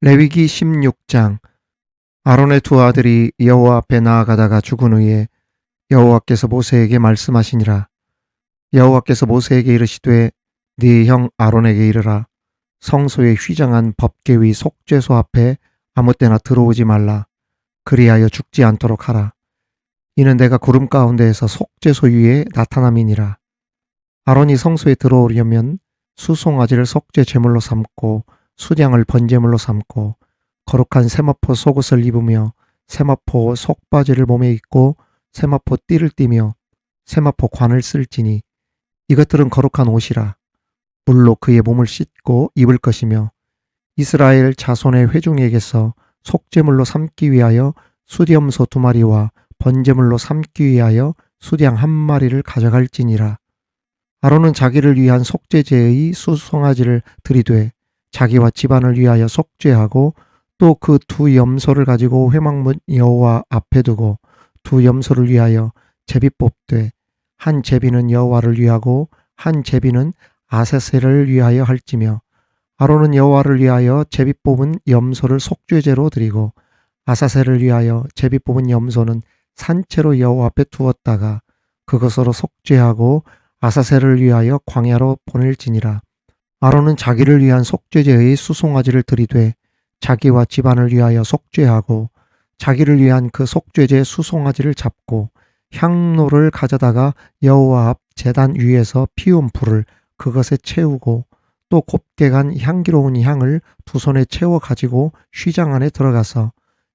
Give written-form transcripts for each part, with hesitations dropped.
레위기 16장. 아론의 두 아들이 여호와 앞에 나아가다가 죽은 후에 여호와께서 모세에게 말씀하시니라. 여호와께서 모세에게 이르시되 네 형 아론에게 이르라. 성소의 휘장한 법궤위 속죄소 앞에 아무 때나 들어오지 말라. 그리하여 죽지 않도록 하라. 이는 내가 구름 가운데에서 속죄소 위에 나타남이니라. 아론이 성소에 들어오려면 수송아지를 속죄 제물로 삼고 수량을 번제물로 삼고 거룩한 세마포 속옷을 입으며 세마포 속바지를 몸에 입고 세마포 띠를 띠며 세마포 관을 쓸지니 이것들은 거룩한 옷이라. 물로 그의 몸을 씻고 입을 것이며 이스라엘 자손의 회중에게서 속죄물로 삼기 위하여 수염소 2마리와 번제물로 삼기 위하여 수량 1마리를 가져갈지니라. 아론은 자기를 위한 속죄제의 수송아지를 들이되 자기와 집안을 위하여 속죄하고 또 그 두 염소를 가지고 회막문 여호와 앞에 두고 두 염소를 위하여 제비 뽑되 한 제비는 여호와를 위하고 한 제비는 아사셀을 위하여 할지며 아론은 여호와를 위하여 제비 뽑은 염소를 속죄제로 드리고 아사셀을 위하여 제비 뽑은 염소는 산채로 여호와 앞에 두었다가 그것으로 속죄하고 아사셀을 위하여 광야로 보낼지니라. 아론은 자기를 위한 속죄제의 수송아지를 들이되 자기와 집안을 위하여 속죄하고 자기를 위한 그 속죄제 수송아지를 잡고 향로를 가져다가 여호와 앞 제단 위에서 피운 불을 그것에 채우고 또 곱게 간 향기로운 향을 두 손에 채워 가지고 휘장 안에 들어가서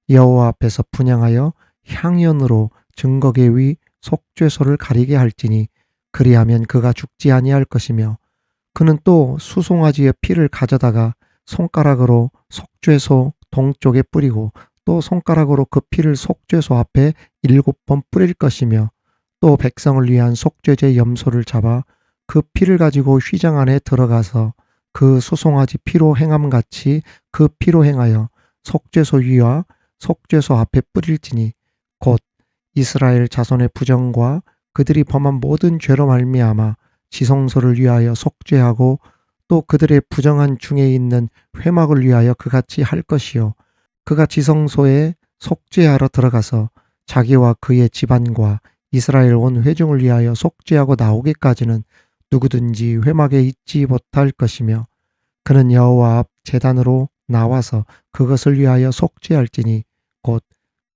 여호와 앞에서 분향하여 향연으로 증거계 위 속죄소를 가리게 할지니 그리하면 그가 죽지 아니할 것이며 그는 또 수송아지의 피를 가져다가 손가락으로 속죄소 동쪽에 뿌리고 또 손가락으로 그 피를 속죄소 앞에 7번 뿌릴 것이며 또 백성을 위한 속죄제 염소를 잡아 그 피를 가지고 휘장 안에 들어가서 그 수송아지 피로 행함같이 그 피로 행하여 속죄소 위와 속죄소 앞에 뿌릴지니 곧 이스라엘 자손의 부정과 그들이 범한 모든 죄로 말미암아 지성소를 위하여 속죄하고 또 그들의 부정한 중에 있는 회막을 위하여 그같이 할 것이요 그가 지성소에 속죄하러 들어가서 자기와 그의 집안과 이스라엘 온 회중을 위하여 속죄하고 나오기까지는 누구든지 회막에 있지 못할 것이며 그는 여호와 앞 제단으로 나와서 그것을 위하여 속죄할지니 곧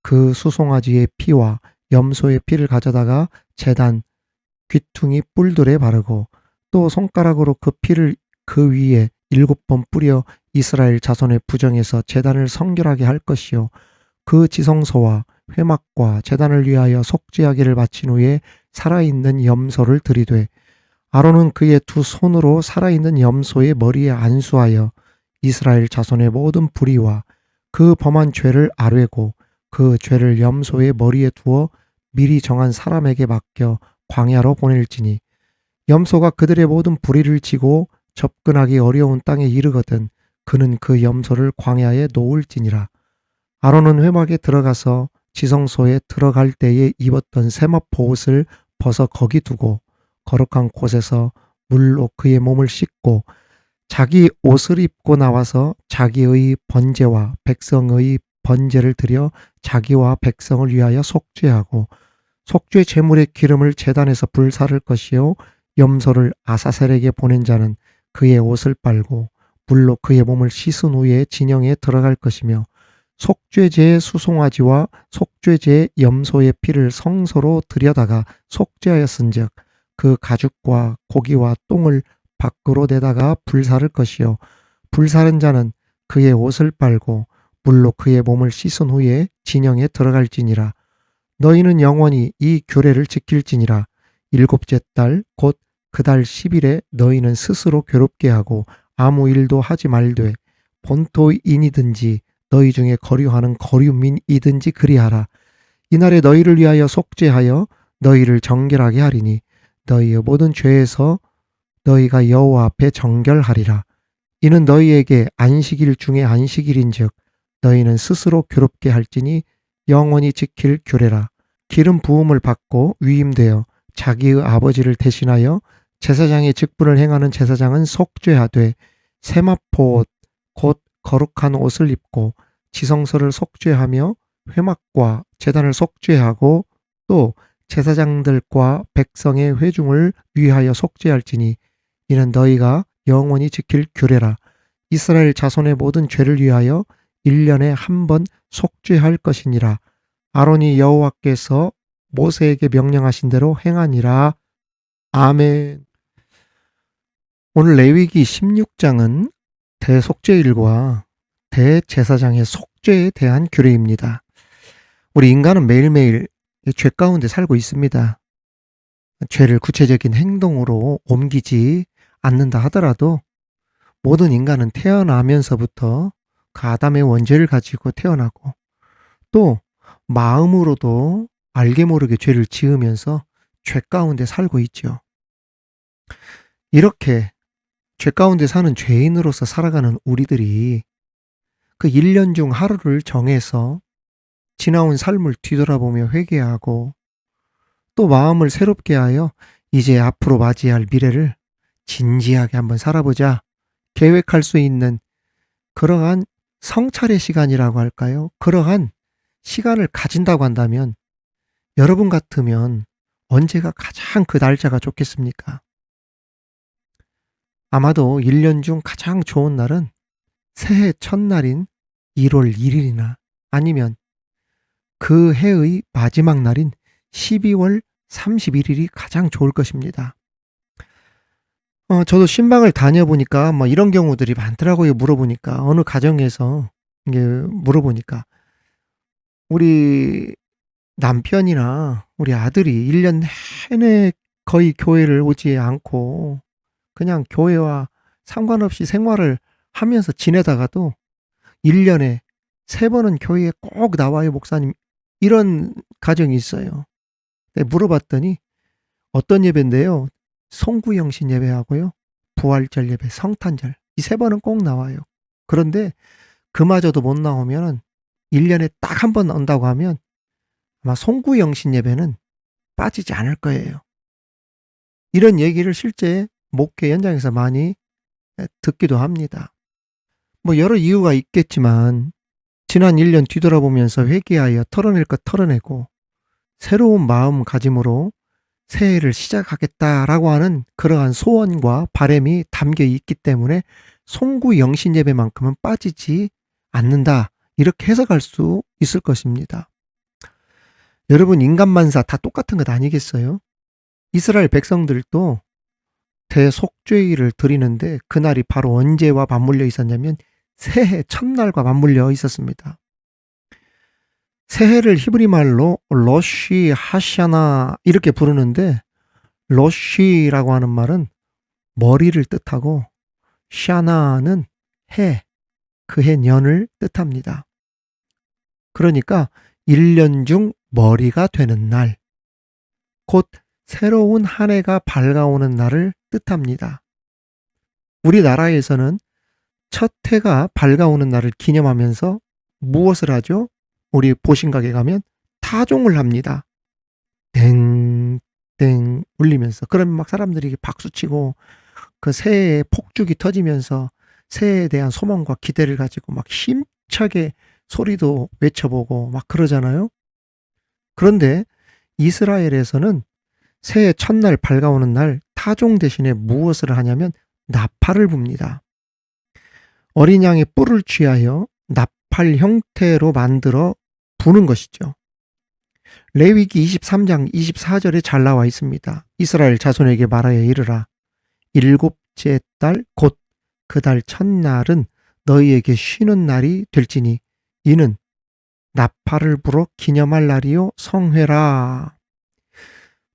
그 수송아지의 피와 염소의 피를 가져다가 제단 귀퉁이 뿔들에 바르고 또 손가락으로 그 피를 그 위에 7번 뿌려 이스라엘 자손의 부정에서 제단을 성결하게 할 것이요 그 지성소와 회막과 제단을 위하여 속죄하기를 마친 후에 살아있는 염소를 들이되 아론은 그의 두 손으로 살아있는 염소의 머리에 안수하여 이스라엘 자손의 모든 불의와 그 범한 죄를 아뢰고 그 죄를 염소의 머리에 두어 미리 정한 사람에게 맡겨 광야로 보낼지니 염소가 그들의 모든 불의를 지고 접근하기 어려운 땅에 이르거든 그는 그 염소를 광야에 놓을지니라. 아론은 회막에 들어가서 지성소에 들어갈 때에 입었던 세마포 옷을 벗어 거기 두고 거룩한 곳에서 물로 그의 몸을 씻고 자기 옷을 입고 나와서 자기의 번제와 백성의 번제를 드려 자기와 백성을 위하여 속죄하고 속죄 제물의 기름을 제단에서 불사를 것이요 염소를 아사셀에게 보낸 자는 그의 옷을 빨고 물로 그의 몸을 씻은 후에 진영에 들어갈 것이며 속죄제의 수송아지와 속죄제의 염소의 피를 성소로 들여다가 속죄하였은즉 그 가죽과 고기와 똥을 밖으로 내다가 불사를 것이요 불사른 자는 그의 옷을 빨고 물로 그의 몸을 씻은 후에 진영에 들어갈지니라. 너희는 영원히 이 규례를 지킬지니라. 7째 달 곧 그 달 10일에 너희는 스스로 괴롭게 하고 아무 일도 하지 말되 본토인이든지 너희 중에 거류하는 거류민이든지 그리하라. 이날에 너희를 위하여 속죄하여 너희를 정결하게 하리니 너희의 모든 죄에서 너희가 여호와 앞에 정결하리라. 이는 너희에게 안식일 중에 안식일인즉 너희는 스스로 괴롭게 할지니 영원히 지킬 규례라. 기름 부음을 받고 위임되어 자기의 아버지를 대신하여 제사장의 직분을 행하는 제사장은 속죄하되 세마포 옷 곧 거룩한 옷을 입고 지성소를 속죄하며 회막과 제단을 속죄하고 또 제사장들과 백성의 회중을 위하여 속죄할지니 이는 너희가 영원히 지킬 규례라. 이스라엘 자손의 모든 죄를 위하여 1년에 한 번 속죄할 것이니라. 아론이 여호와께서 모세에게 명령하신 대로 행하니라. 아멘. 오늘 레위기 16장은 대속죄일과 대제사장의 속죄에 대한 규례입니다. 우리 인간은 매일매일 죄 가운데 살고 있습니다. 죄를 구체적인 행동으로 옮기지 않는다 하더라도 모든 인간은 태어나면서부터 그 아담의 원죄를 가지고 태어나고 또 마음으로도 알게 모르게 죄를 지으면서 죄 가운데 살고 있죠. 이렇게 죄 가운데 사는 죄인으로서 살아가는 우리들이 그 1년 중 하루를 정해서 지나온 삶을 뒤돌아보며 회개하고 또 마음을 새롭게 하여 이제 앞으로 맞이할 미래를 진지하게 한번 살아보자 계획할 수 있는 그러한 성찰의 시간이라고 할까요? 그러한 시간을 가진다고 한다면 여러분 같으면 언제가 가장 그 날짜가 좋겠습니까? 아마도 1년 중 가장 좋은 날은 새해 첫날인 1월 1일이나 아니면 그 해의 마지막 날인 12월 31일이 가장 좋을 것입니다. 저도 신방을 다녀보니까 이런 경우들이 많더라고요. 물어보니까 어느 가정에서 이게 물어보니까 우리 남편이나 우리 아들이 1년 내내 거의 교회를 오지 않고 그냥 교회와 상관없이 생활을 하면서 지내다가도 1년에 3번은 교회에 꼭 나와요, 목사님. 이런 가정이 있어요. 네, 물어봤더니 어떤 예배인데요? 송구영신 예배하고요. 부활절 예배, 성탄절. 이 3번은 꼭 나와요. 그런데 그마저도 못 나오면 1년에 딱 한 번 온다고 하면 아마 송구영신 예배는 빠지지 않을 거예요. 이런 얘기를 실제 목회 현장에서 많이 듣기도 합니다. 여러 이유가 있겠지만 지난 1년 뒤돌아보면서 회개하여 털어낼 것 털어내고 새로운 마음가짐으로 새해를 시작하겠다라고 하는 그러한 소원과 바람이 담겨 있기 때문에 송구영신 예배만큼은 빠지지 않는다. 이렇게 해석할 수 있을 것입니다. 여러분, 인간만사 다 똑같은 것 아니겠어요? 이스라엘 백성들도 대속죄일을 드리는데 그날이 바로 언제와 맞물려 있었냐면 새해 첫날과 맞물려 있었습니다. 새해를 히브리 말로 로시 하샤나 이렇게 부르는데 로시라고 하는 말은 머리를 뜻하고 샤나는 해, 그 해 년을 뜻합니다. 그러니까 1년 중 머리가 되는 날, 곧 새로운 한 해가 밝아오는 날을 뜻합니다. 우리나라에서는 첫 해가 밝아오는 날을 기념하면서 무엇을 하죠? 우리 보신각에 가면 타종을 합니다. 땡땡 울리면서. 그러면 막 사람들이 박수치고 그 새해에 폭죽이 터지면서 새해에 대한 소망과 기대를 가지고 막 힘차게 소리도 외쳐보고 막 그러잖아요. 그런데 이스라엘에서는 새해 첫날 밝아오는 날 타종 대신에 무엇을 하냐면 나팔을 붑니다. 어린 양의 뿔을 취하여 나팔 형태로 만들어 부는 것이죠. 레위기 23장 24절에 잘 나와 있습니다. 이스라엘 자손에게 말하여 이르라. 7째 달 곧 그 달 첫날은 너희에게 쉬는 날이 될지니 이는 나팔을 불어 기념할 날이요 성회라.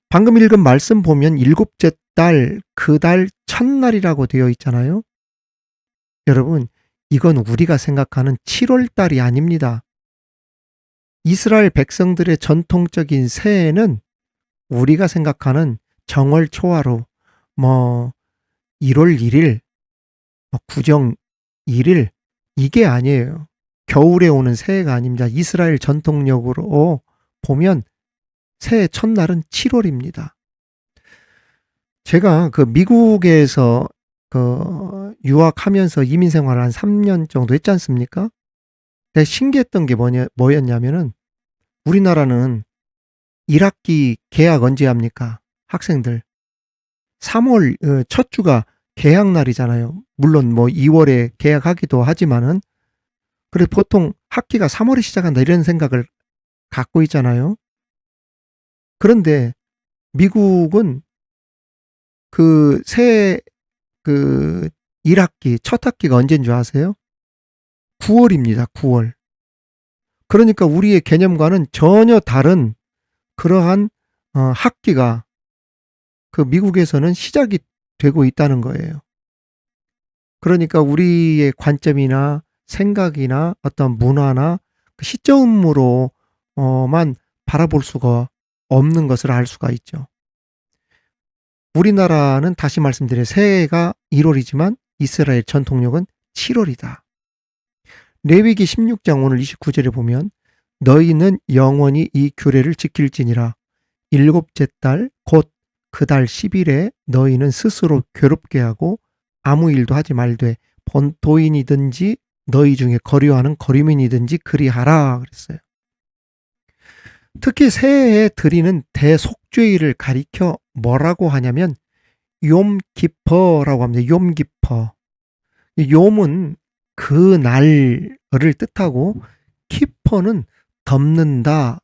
방금 읽은 말씀 보면 7째 달 그 달 첫날이라고 되어 있잖아요. 여러분, 이건 우리가 생각하는 7월 달이 아닙니다. 이스라엘 백성들의 전통적인 새해는 우리가 생각하는 정월 초하루, 1월 1일, 구정 1일, 이게 아니에요. 겨울에 오는 새해가 아닙니다. 이스라엘 전통력으로 보면 새해 첫날은 7월입니다. 제가 그 미국에서 유학하면서 이민 생활을 한 3년 정도 했지 않습니까? 근데 신기했던 게 뭐였냐면은 우리나라는 1학기 개학 언제 합니까? 학생들. 3월 첫 주가 개학 날이잖아요. 물론 뭐 2월에 개학하기도 하지만은 그래 보통 학기가 3월에 시작한다 이런 생각을 갖고 있잖아요. 그런데 미국은 그 새 그 1학기 첫 학기가 언제인 줄 아세요? 9월입니다. 9월. 그러니까 우리의 개념과는 전혀 다른 그러한 학기가 그 미국에서는 시작이 되고 있다는 거예요. 그러니까 우리의 관점이나 생각이나 어떤 문화나 그 시점으로만 바라볼 수가 없는 것을 알 수가 있죠. 우리나라는 다시 말씀드려요. 새해가 1월이지만 이스라엘 전통력은 7월이다. 레위기 16장 오늘 29절에 보면 너희는 영원히 이 규례를 지킬지니라. 일곱째 달 곧 그 달 10일에 너희는 스스로 괴롭게 하고 아무 일도 하지 말되 본토인이든지 너희 중에 거류하는 거류민이든지 그리하라 그랬어요. 특히 새해에 드리는 대속죄일을 가리켜 뭐라고 하냐면 욤기퍼라고 합니다. 욤기퍼. 욤은 그 날을 뜻하고 키퍼는 덮는다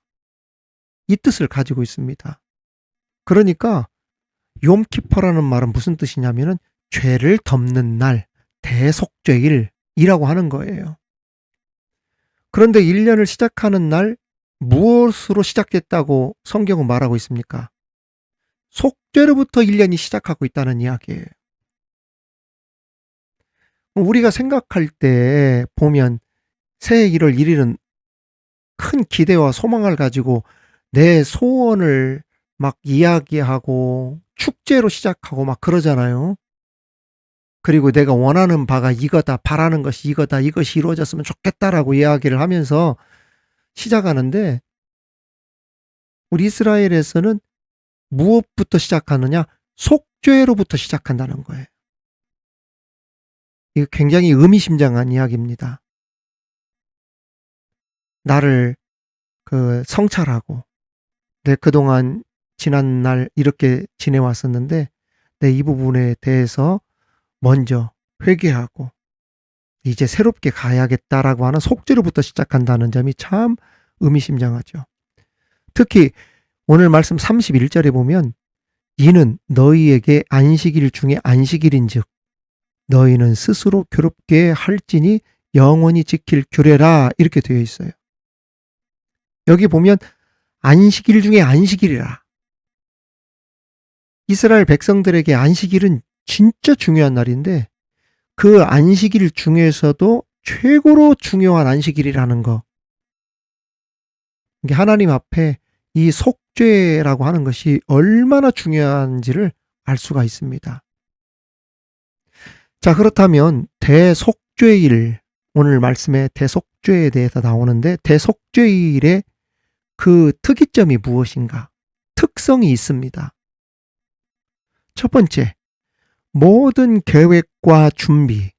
이 뜻을 가지고 있습니다. 그러니까 욤키퍼라는 말은 무슨 뜻이냐면은 죄를 덮는 날, 대속죄일이라고 하는 거예요. 그런데 1년을 시작하는 날 무엇으로 시작됐다고 성경은 말하고 있습니까? 속죄로부터 1년이 시작하고 있다는 이야기예요. 우리가 생각할 때 보면 새해 1월 1일은 큰 기대와 소망을 가지고 내 소원을 막 이야기하고 축제로 시작하고 막 그러잖아요. 그리고 내가 원하는 바가 이거다, 바라는 것이 이거다, 이것이 이루어졌으면 좋겠다라고 이야기를 하면서 시작하는데 우리 이스라엘에서는 무엇부터 시작하느냐? 속죄로부터 시작한다는 거예요. 이거 굉장히 의미심장한 이야기입니다. 나를 성찰하고 내 그동안 지난 날 이렇게 지내왔었는데 내 이 부분에 대해서 먼저 회개하고 이제 새롭게 가야겠다라고 하는 속죄로부터 시작한다는 점이 참 의미심장하죠. 특히 오늘 말씀 31절에 보면 이는 너희에게 안식일 중에 안식일인즉 너희는 스스로 괴롭게 할지니 영원히 지킬 규례라 이렇게 되어 있어요. 여기 보면 안식일 중에 안식일이라. 이스라엘 백성들에게 안식일은 진짜 중요한 날인데 그 안식일 중에서도 최고로 중요한 안식일이라는 거. 이게 하나님 앞에 이 속죄라고 하는 것이 얼마나 중요한지를 알 수가 있습니다. 자, 그렇다면 대속죄일, 오늘 말씀에 대속죄에 대해서 나오는데 대속죄일의 그 특이점이 무엇인가? 특성이 있습니다. 첫 번째, 모든 계획과 준비,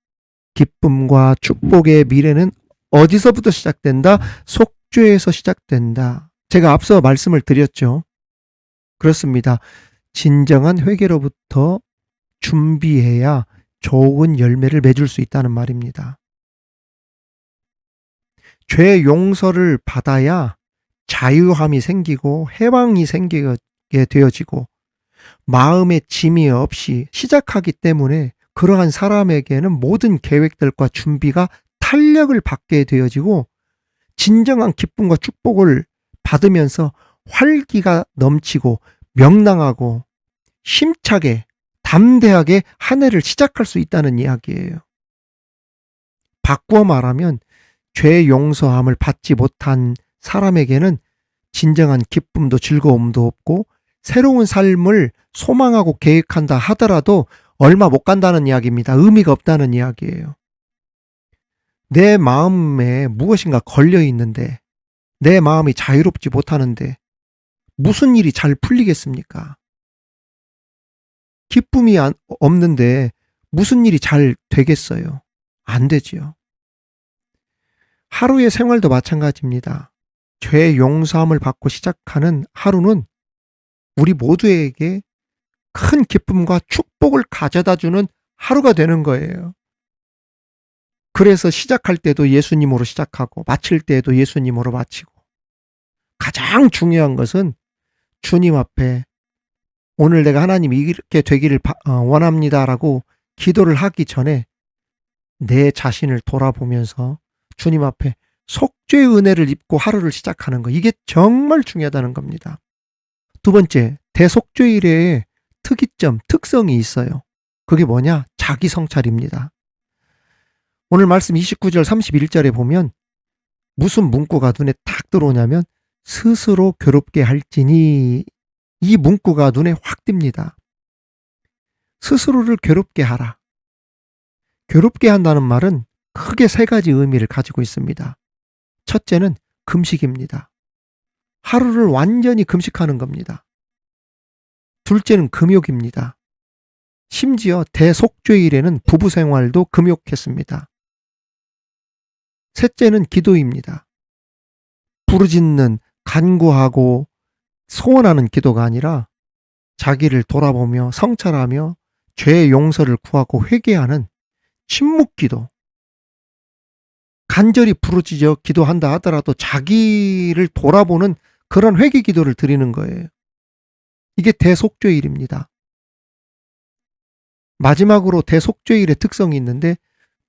기쁨과 축복의 미래는 어디서부터 시작된다? 속죄에서 시작된다. 제가 앞서 말씀을 드렸죠. 그렇습니다. 진정한 회개로부터 준비해야 좋은 열매를 맺을 수 있다는 말입니다. 죄 용서를 받아야 자유함이 생기고 해방이 생기게 되어지고 마음의 짐이 없이 시작하기 때문에 그러한 사람에게는 모든 계획들과 준비가 탄력을 받게 되어지고 진정한 기쁨과 축복을 받으면서 활기가 넘치고 명랑하고 힘차게 담대하게 한 해를 시작할 수 있다는 이야기예요. 바꾸어 말하면 죄 용서함을 받지 못한 사람에게는 진정한 기쁨도 즐거움도 없고 새로운 삶을 소망하고 계획한다 하더라도 얼마 못 간다는 이야기입니다. 의미가 없다는 이야기예요. 내 마음에 무엇인가 걸려 있는데 내 마음이 자유롭지 못하는데 무슨 일이 잘 풀리겠습니까? 기쁨이 없는데 무슨 일이 잘 되겠어요? 안 되지요. 하루의 생활도 마찬가지입니다. 죄의 용서함을 받고 시작하는 하루는 우리 모두에게 큰 기쁨과 축복을 가져다 주는 하루가 되는 거예요. 그래서 시작할 때도 예수님으로 시작하고 마칠 때도 예수님으로 마치고, 가장 중요한 것은 주님 앞에 오늘 내가 하나님이 이렇게 되기를 원합니다라고 기도를 하기 전에 내 자신을 돌아보면서 주님 앞에 속죄의 은혜를 입고 하루를 시작하는 거, 이게 정말 중요하다는 겁니다. 두 번째, 대속죄일의 특이점, 특성이 있어요. 그게 뭐냐? 자기 성찰입니다. 오늘 말씀 29절 31절에 보면 무슨 문구가 눈에 딱 들어오냐면 스스로 괴롭게 할지니, 이 문구가 눈에 확 띕니다. 스스로를 괴롭게 하라. 괴롭게 한다는 말은 크게 세 가지 의미를 가지고 있습니다. 첫째는 금식입니다. 하루를 완전히 금식하는 겁니다. 둘째는 금욕입니다. 심지어 대속죄일에는 부부 생활도 금욕했습니다. 셋째는 기도입니다. 부르짖는, 간구하고 소원하는 기도가 아니라 자기를 돌아보며 성찰하며 죄의 용서를 구하고 회개하는 침묵 기도. 간절히 부르짖어 기도한다 하더라도 자기를 돌아보는 그런 회개 기도를 드리는 거예요. 이게 대속죄일입니다. 마지막으로 대속죄일의 특성이 있는데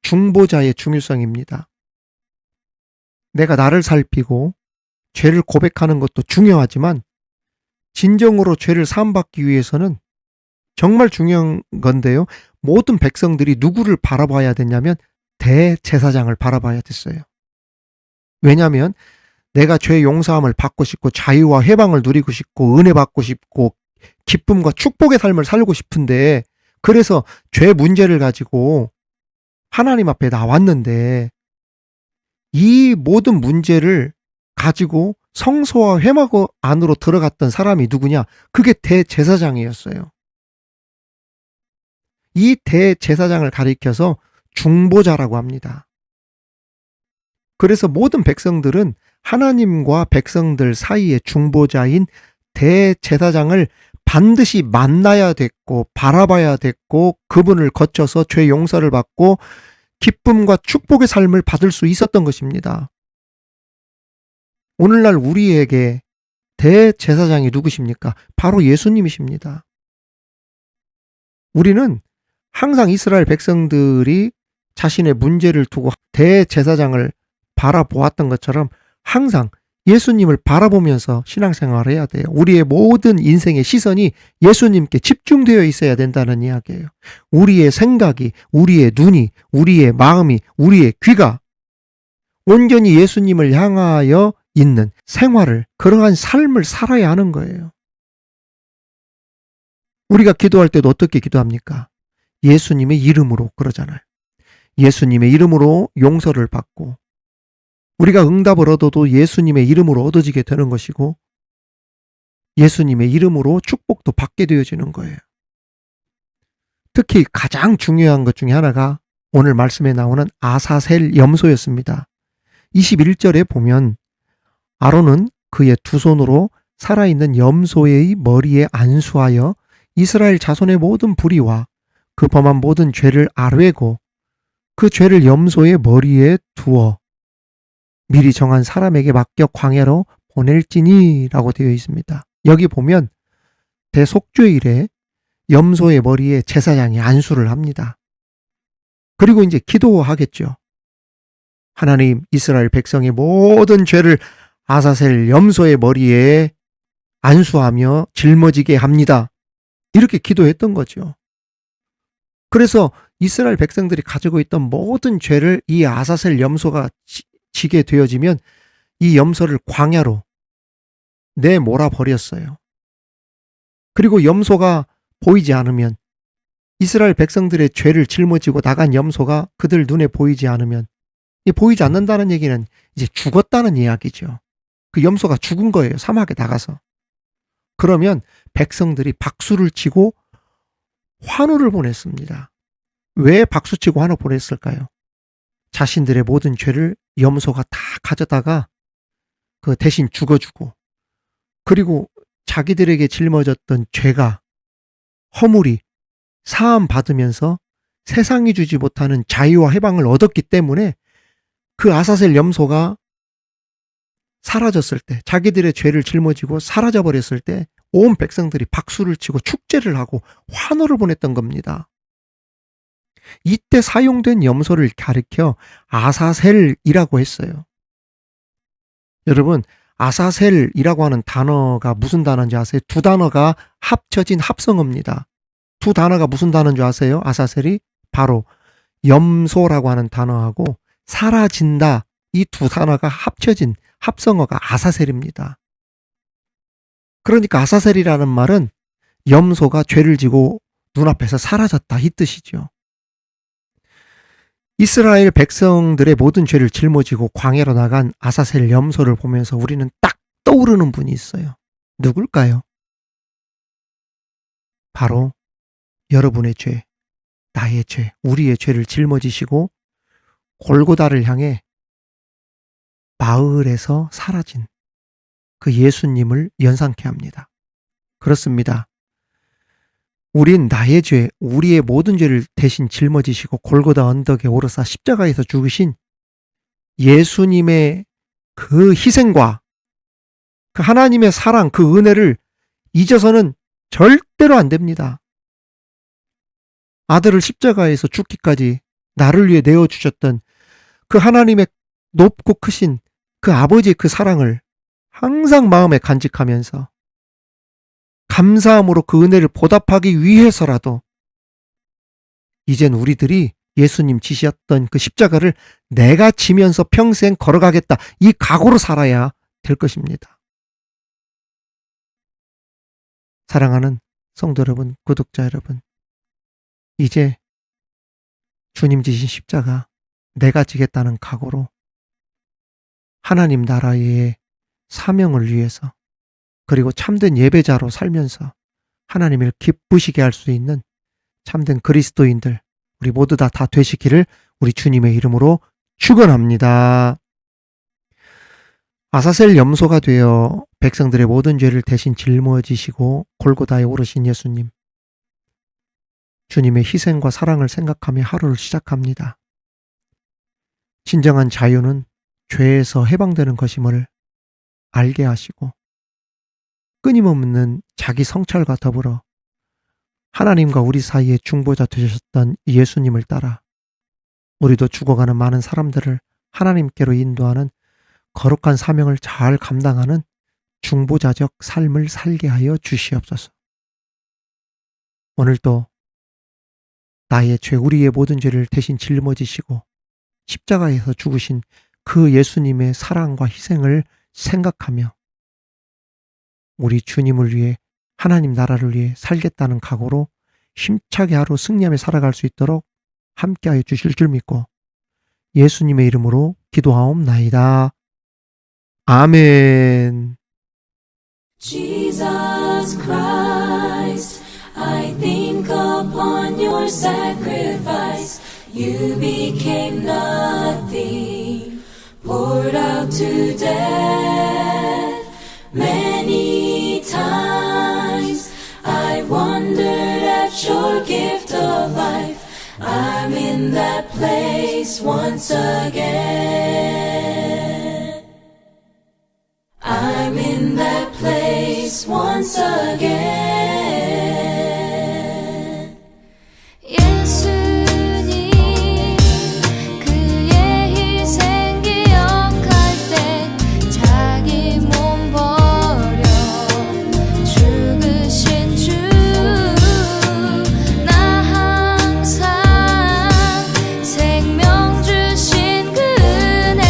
중보자의 중요성입니다. 내가 나를 살피고 죄를 고백하는 것도 중요하지만 진정으로 죄를 사함받기 위해서는 정말 중요한 건데요. 모든 백성들이 누구를 바라봐야 되냐면 대제사장을 바라봐야 됐어요. 왜냐하면 내가 죄 용서함을 받고 싶고 자유와 해방을 누리고 싶고 은혜 받고 싶고 기쁨과 축복의 삶을 살고 싶은데, 그래서 죄 문제를 가지고 하나님 앞에 나왔는데 이 모든 문제를 가지고 성소와 회막 안으로 들어갔던 사람이 누구냐? 그게 대제사장이었어요. 이 대제사장을 가리켜서 중보자라고 합니다. 그래서 모든 백성들은 하나님과 백성들 사이의 중보자인 대제사장을 반드시 만나야 됐고 바라봐야 됐고, 그분을 거쳐서 죄 용서를 받고 기쁨과 축복의 삶을 받을 수 있었던 것입니다. 오늘날 우리에게 대제사장이 누구십니까? 바로 예수님이십니다. 우리는 항상 이스라엘 백성들이 자신의 문제를 두고 대제사장을 바라보았던 것처럼 항상 예수님을 바라보면서 신앙생활을 해야 돼요. 우리의 모든 인생의 시선이 예수님께 집중되어 있어야 된다는 이야기예요. 우리의 생각이, 우리의 눈이, 우리의 마음이, 우리의 귀가 온전히 예수님을 향하여 있는 생활을, 그러한 삶을 살아야 하는 거예요. 우리가 기도할 때도 어떻게 기도합니까? 예수님의 이름으로 그러잖아요. 예수님의 이름으로 용서를 받고, 우리가 응답을 얻어도 예수님의 이름으로 얻어지게 되는 것이고 예수님의 이름으로 축복도 받게 되어지는 거예요. 특히 가장 중요한 것 중에 하나가 오늘 말씀에 나오는 아사셀 염소였습니다. 21절에 보면 아론은 그의 두 손으로 살아있는 염소의 머리에 안수하여 이스라엘 자손의 모든 불의와 그 범한 모든 죄를 아뢰고 그 죄를 염소의 머리에 두어 미리 정한 사람에게 맡겨 광야로 보낼지니 라고 되어 있습니다. 여기 보면 대속죄일에 염소의 머리에 제사장이 안수를 합니다. 그리고 이제 기도하겠죠. 하나님, 이스라엘 백성의 모든 죄를 아사셀 염소의 머리에 안수하며 짊어지게 합니다. 이렇게 기도했던 거죠. 그래서 이스라엘 백성들이 가지고 있던 모든 죄를 이 아사셀 염소가 지게 되어지면 이 염소를 광야로 내몰아 버렸어요. 그리고 염소가 보이지 않으면, 이스라엘 백성들의 죄를 짊어지고 나간 염소가 그들 눈에 보이지 않으면, 이 보이지 않는다는 얘기는 이제 죽었다는 이야기죠. 그 염소가 죽은 거예요. 사막에 나가서. 그러면 백성들이 박수를 치고 환호를 보냈습니다. 왜 박수치고 환호 보냈을까요? 자신들의 모든 죄를 염소가 다 가져다가 그 대신 죽어주고, 그리고 자기들에게 짊어졌던 죄가, 허물이 사함 받으면서 세상이 주지 못하는 자유와 해방을 얻었기 때문에 그 아사셀 염소가 사라졌을 때, 자기들의 죄를 짊어지고 사라져 버렸을 때 온 백성들이 박수를 치고 축제를 하고 환호를 보냈던 겁니다. 이때 사용된 염소를 가리켜 아사셀이라고 했어요. 여러분, 아사셀이라고 하는 단어가 무슨 단어인지 아세요? 두 단어가 합쳐진 합성어입니다. 두 단어가 무슨 단어인 줄 아세요? 아사셀이 바로 염소라고 하는 단어하고 사라진다, 이 두 단어가 합쳐진 합성어가 아사셀입니다. 그러니까 아사셀이라는 말은 염소가 죄를 지고 눈앞에서 사라졌다, 이 뜻이죠. 이스라엘 백성들의 모든 죄를 짊어지고 광야로 나간 아사셀 염소를 보면서 우리는 딱 떠오르는 분이 있어요. 누굴까요? 바로 여러분의 죄, 나의 죄, 우리의 죄를 짊어지시고 골고다를 향해 마을에서 사라진 그 예수님을 연상케 합니다. 그렇습니다. 우린 나의 죄, 우리의 모든 죄를 대신 짊어지시고 골고다 언덕에 오르사 십자가에서 죽으신 예수님의 그 희생과 그 하나님의 사랑, 그 은혜를 잊어서는 절대로 안 됩니다. 아들을 십자가에서 죽기까지 나를 위해 내어주셨던 그 하나님의 높고 크신 그 아버지의 그 사랑을 항상 마음에 간직하면서 감사함으로 그 은혜를 보답하기 위해서라도 이젠 우리들이 예수님 지셨던 그 십자가를 내가 지면서 평생 걸어가겠다, 이 각오로 살아야 될 것입니다. 사랑하는 성도 여러분, 구독자 여러분, 이제 주님 지신 십자가 내가 지겠다는 각오로 하나님 나라의 사명을 위해서, 그리고 참된 예배자로 살면서 하나님을 기쁘시게 할 수 있는 참된 그리스도인들 우리 모두 다 되시기를 우리 주님의 이름으로 축원합니다. 아사셀 염소가 되어 백성들의 모든 죄를 대신 짊어지시고 골고다에 오르신 예수님, 주님의 희생과 사랑을 생각하며 하루를 시작합니다. 진정한 자유는 죄에서 해방되는 것임을 알게 하시고 끊임없는 자기 성찰과 더불어 하나님과 우리 사이의 중보자 되셨던 예수님을 따라 우리도 죽어가는 많은 사람들을 하나님께로 인도하는 거룩한 사명을 잘 감당하는 중보자적 삶을 살게 하여 주시옵소서. 오늘도 나의 죄, 우리의 모든 죄를 대신 짊어지시고 십자가에서 죽으신 그 예수님의 사랑과 희생을 생각하며 우리 주님을 위해, 하나님 나라를 위해 살겠다는 각오로 힘차게 하루 승리하며 살아갈 수 있도록 함께하여 주실 줄 믿고 예수님의 이름으로 기도하옵나이다. 아멘. Jesus Christ, I think upon your sacrifice. You became nothing, poured out to death. Many times I wondered at your gift of life. I'm in that place once again. I'm in that place once again. 예수님, 그의 희생 기억할 때 자기 몸 버려 죽으신 주, 나 항상 생명 주신 그 은혜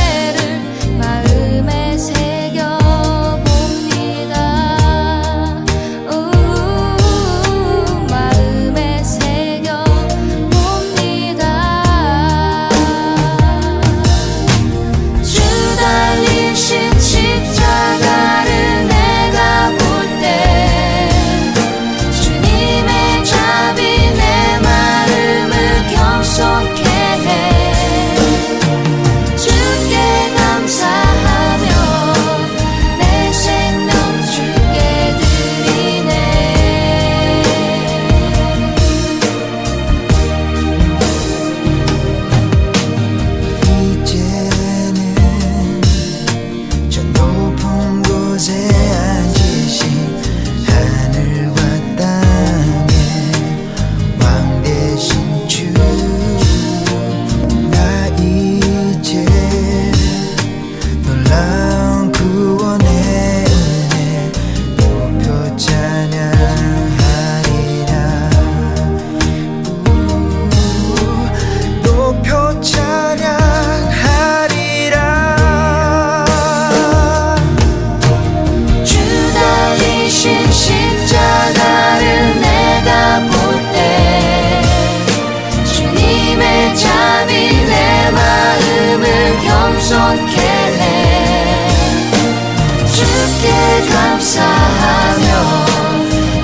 영원케 해 주께 감사하며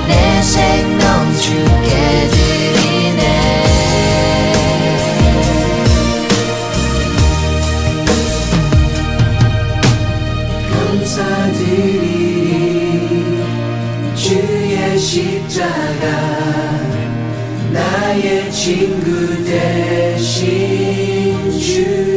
내 생명 주께 드리네 감사드리리 주의 십자가 나의 친구 되신 주